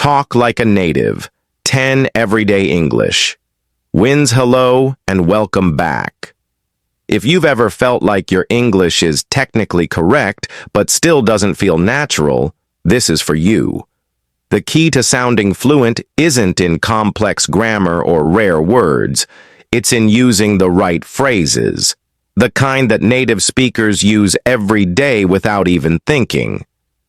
Talk like a native. 10 Everyday English. Wins hello and welcome back. If you've ever felt like your English is technically correct but still doesn't feel natural, this is for you. The key to sounding fluent isn't in complex grammar or rare words. It's in using the right phrases, the kind that native speakers use every day without even thinking.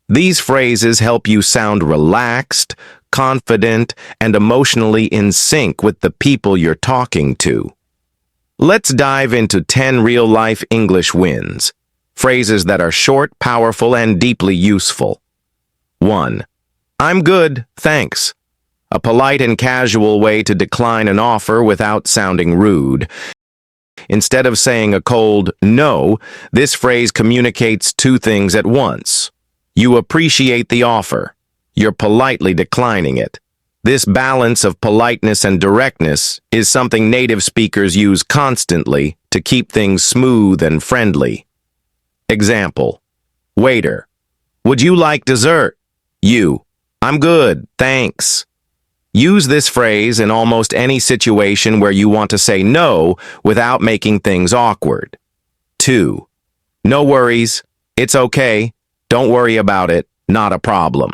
These phrases help you sound relaxed, confident, and emotionally in sync with the people you're talking to. Let's dive into 10 real-life English wins. Phrases that are short, powerful, and deeply useful. 1. I'm good, thanks. A polite and casual way to decline an offer without sounding rude. Instead of saying a cold no, this phrase communicates two things at once. You appreciate the offer. You're politely declining it. This balance of politeness and directness is something native speakers use constantly to keep things smooth and friendly. Example: Waiter, would you like dessert? You, I'm good, thanks. Use this phrase in almost any situation where you want to say no without making things awkward. 2. No worries, it's okay, don't worry about it, not a problem.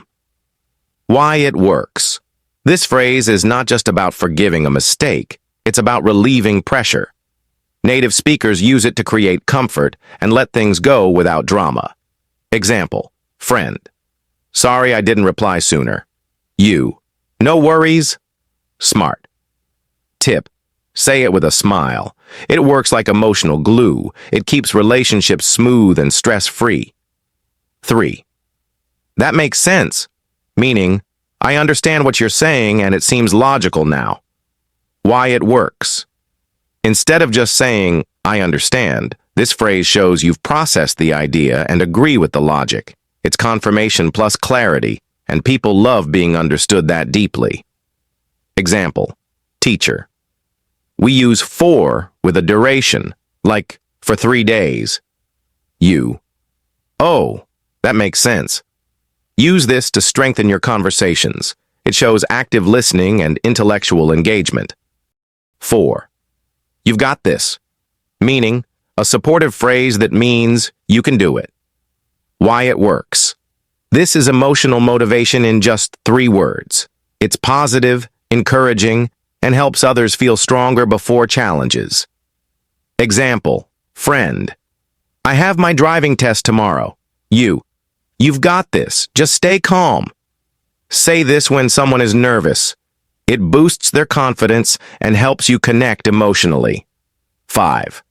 Why it works. This phrase is not just about forgiving a mistake, it's about relieving pressure. Native speakers use it to create comfort and let things go without drama. Example: Friend, sorry I didn't reply sooner. You, no worries. Smart. Tip: say it with a smile. It works like emotional glue. It keeps relationships smooth and stress-free. 3. That makes sense. Meaning, I understand what you're saying and it seems logical now. Why it works. Instead of just saying, I understand, this phrase shows you've processed the idea and agree with the logic. It's confirmation plus clarity, and people love being understood that deeply. Example: Teacher, we use for with a duration, like for 3 days. You, oh, that makes sense. Use this to strengthen your conversations. It shows active listening and intellectual engagement. 4. You've got this. Meaning, a supportive phrase that means you can do it. Why it works. This is emotional motivation in just 3 words. It's positive, encouraging, and helps others feel stronger before challenges. Example: Friend, I have my driving test tomorrow. You've got this. Just stay calm. Say this when someone is nervous. It boosts their confidence and helps you connect emotionally. 5.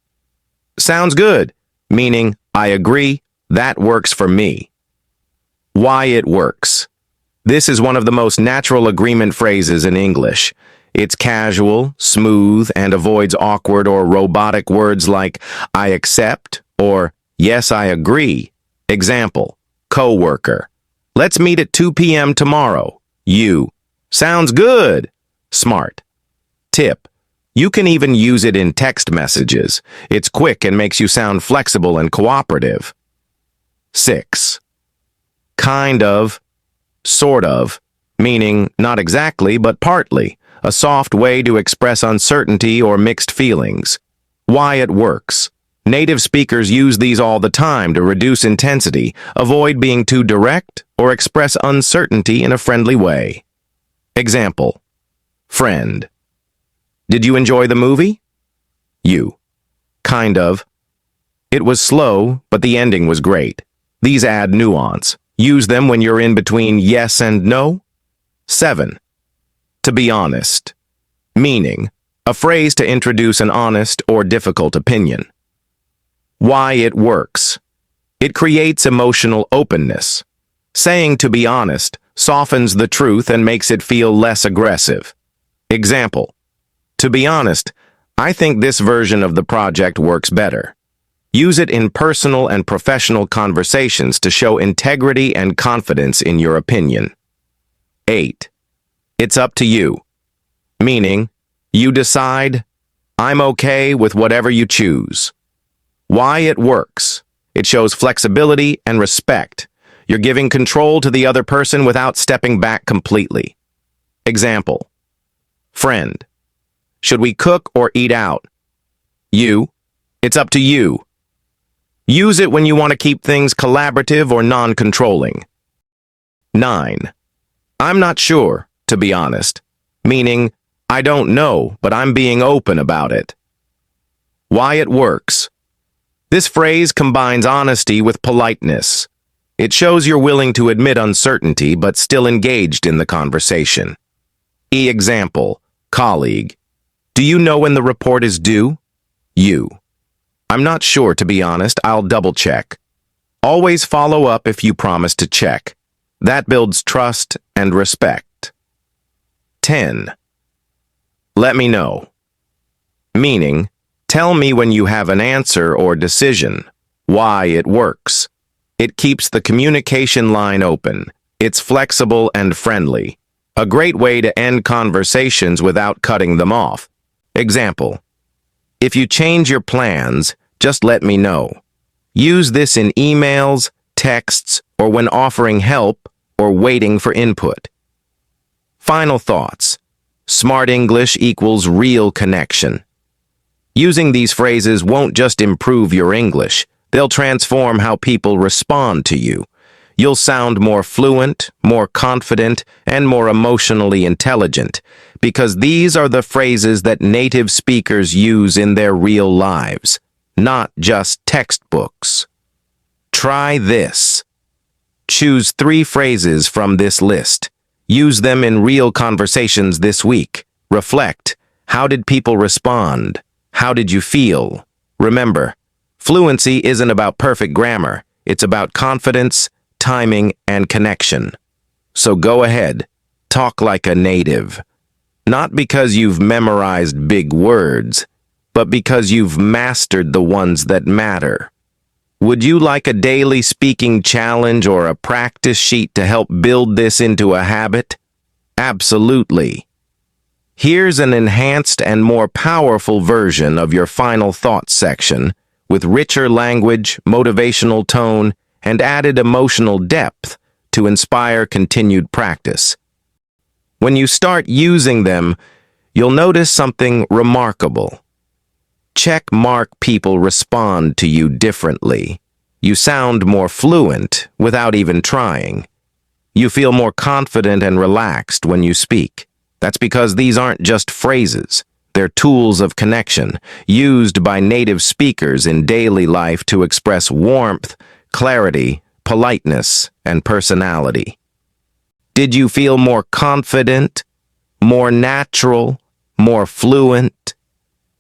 Sounds good, meaning I agree, that works for me. Why it works. This is one of the most natural agreement phrases in English. It's casual, smooth, and avoids awkward or robotic words like I accept or yes, I agree. Example: Coworker, let's meet at 2 p.m. tomorrow. You, sounds good. Smart. Tip: you can even use it in text messages. It's quick and makes you sound flexible and cooperative. 6. Kind of, sort of, meaning not exactly but partly, a soft way to express uncertainty or mixed feelings. Why it works. Native speakers use these all the time to reduce intensity, avoid being too direct, or express uncertainty in a friendly way. Example: Friend, did you enjoy the movie? You, kind of. It was slow, but the ending was great. These add nuance. Use them when you're in between yes and no. 7. To be honest. Meaning, a phrase to introduce an honest or difficult opinion. Why it works. It creates emotional openness. Saying to be honest softens the truth and makes it feel less aggressive. Example: To be honest, I think this version of the project works better. Use it in personal and professional conversations to show integrity and confidence in your opinion. 8. It's up to you. Meaning, you decide, I'm okay with whatever you choose. Why it works. It shows flexibility and respect. You're giving control to the other person without stepping back completely. Example. Friend. Should we cook or eat out? You. It's up to you. Use it when you want to keep things collaborative or non-controlling. 9. I'm not sure, to be honest. Meaning, I don't know, but I'm being open about it. Why it works. This phrase combines honesty with politeness. It shows you're willing to admit uncertainty but still engaged in the conversation. Example, colleague. Do you know when the report is due? You. I'm not sure, to be honest. I'll double check. Always follow up if you promise to check. That builds trust and respect. 10. Let me know. Meaning, tell me when you have an answer or decision. Why it works. It keeps the communication line open. It's flexible and friendly. A great way to end conversations without cutting them off. Example. If you change your plans, just let me know. Use this in emails, texts, or when offering help or waiting for input. Final thoughts. Smart English equals real connection. Using these phrases won't just improve your English, they'll transform how people respond to you. You'll sound more fluent, more confident, and more emotionally intelligent, because these are the phrases that native speakers use in their real lives, not just textbooks. Try this. Choose 3 phrases from this list. Use them in real conversations this week. Reflect. How did people respond? How did you feel? Remember, fluency isn't about perfect grammar. It's about confidence, timing, and connection. So go ahead, talk like a native. Not because you've memorized big words, but because you've mastered the ones that matter. Would you like a daily speaking challenge or a practice sheet to help build this into a habit? Absolutely. Here's an enhanced and more powerful version of your final thoughts section with richer language, motivational tone, and added emotional depth to inspire continued practice. When you start using them, you'll notice something remarkable. Check mark people respond to you differently. You sound more fluent without even trying. You feel more confident and relaxed when you speak. That's because these aren't just phrases. They're tools of connection, used by native speakers in daily life to express warmth, clarity, politeness, and personality. Did you feel more confident, more natural, more fluent?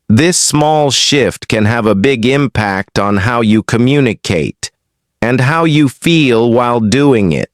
This small shift can have a big impact on how you communicate and how you feel while doing it.